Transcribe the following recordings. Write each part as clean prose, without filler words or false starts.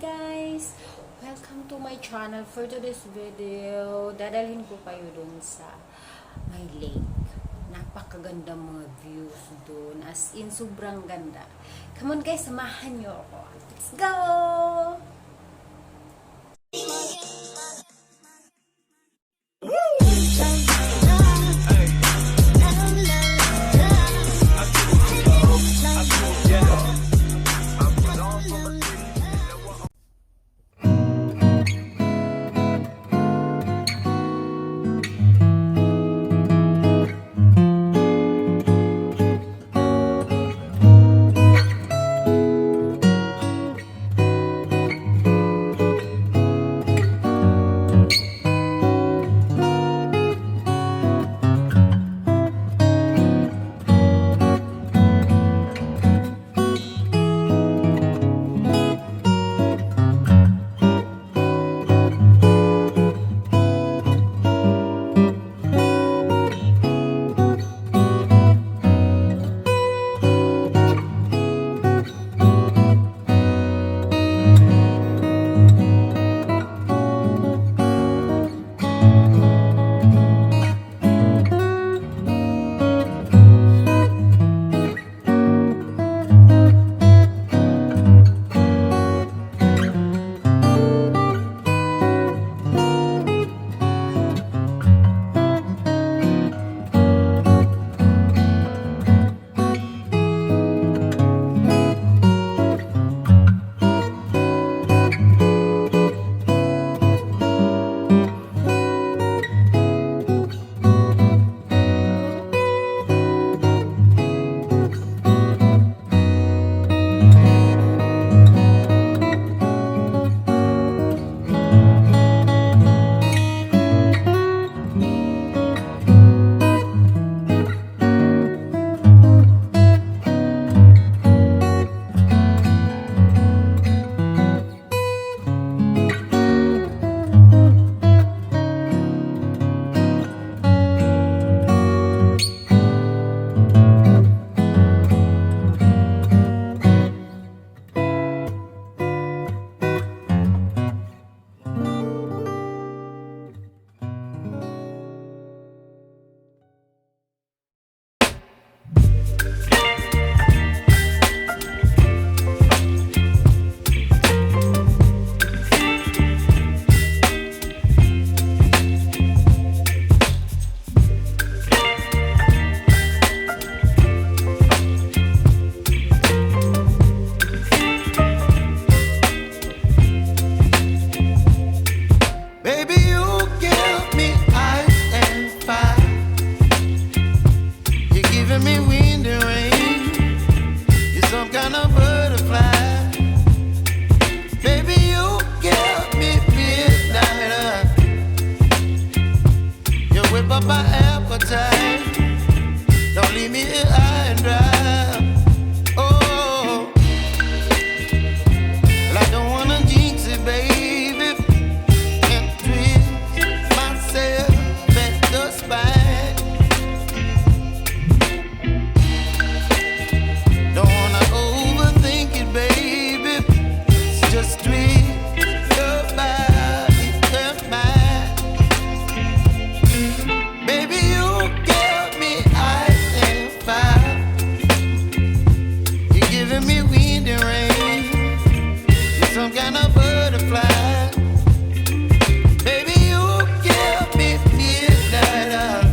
guys! Welcome to my channel. For today's video, dadalhin ko kayo dun sa may lake. Napakaganda mga views dun. As in, sobrang ganda. Come on guys, samahan nyo ako. Let's go! My appetite, don't leave me here high and dry. Oh, well, I don't wanna jinx it, baby, and twist myself at the spine. Don't wanna overthink it, baby. It's just twist your body and mine. Baby, you give me ice and fire. You're giving me wind and rain. You're some kind of butterfly. Baby, you give me midnight.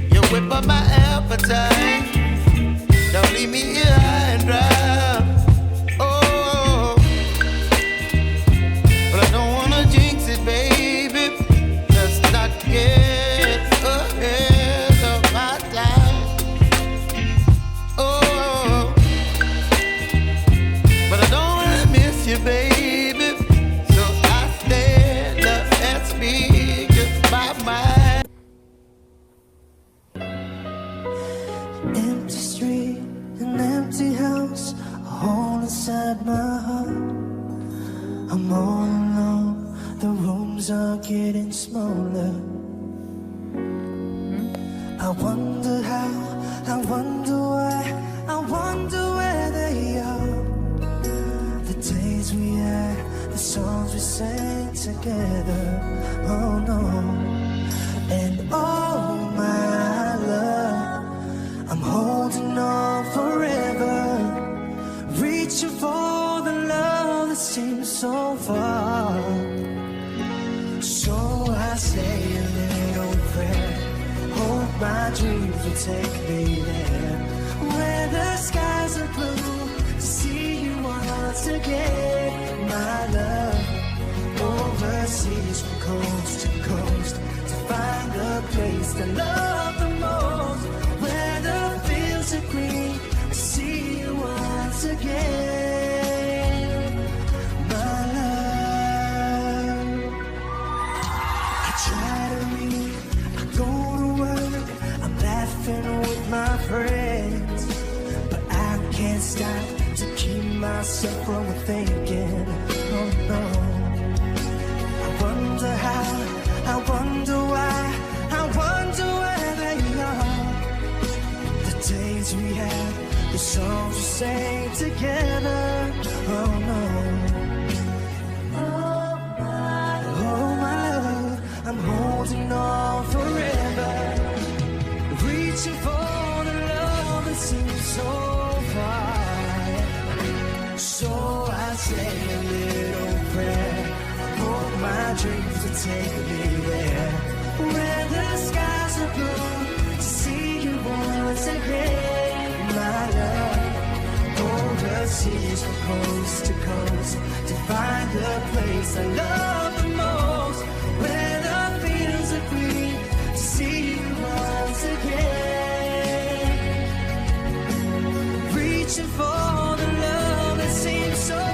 You whip up my appetite. Don't leave me here high and dry. Oh, but I don't wanna jinx it, baby. Not get ahead of my time. Oh, but I don't wanna miss you, baby. So I stand up and speak just my mind. Empty street, an empty house, a hole inside my heart. I'm all alone. The rooms are getting smaller. I wonder how, I wonder why, I wonder where they are. The day together. Oh no. And oh my love, I'm holding on forever, reaching for the love that seems so far. So I say a little prayer, hope my dreams will take me there, where the skies are blue, to see you once again, my love. Overseas from coast to coast, to find the place I love the most, where the fields are green, to see you once again, my love. I try to read, I go to work, I'm laughing with my friends, but I can't stop to keep myself from thinking, oh no. I wonder how, I wonder why, I wonder where they are. The days we had, the songs we sang together. Oh no. Oh my love, I'm holding on forever, reaching for the love that seems so far. So I say a little prayer, hope my dreams will take me there, where the skies are blue, to see you once again, my love. Overseas from coast to coast, to find the place I love the most, where the fields are green, to see you once again, reaching for the love that seems so far.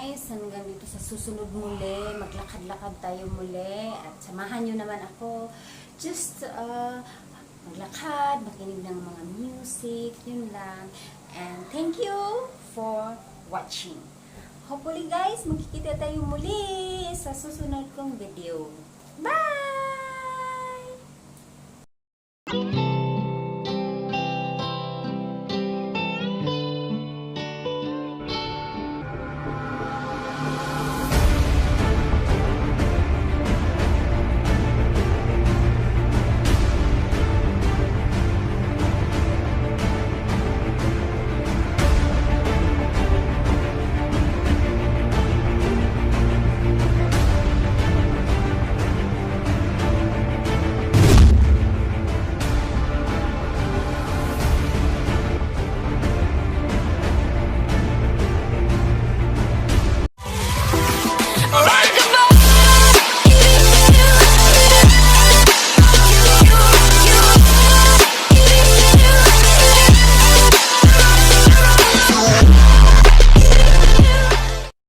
guys, hanggang dito sa susunod muli, maglakad-lakad tayo muli at samahan nyo naman ako. Just maglakad, makinig ng mga music, yun lang. And thank you for watching. Hopefully guys, magkikita tayo muli sa susunod kong video. Bye!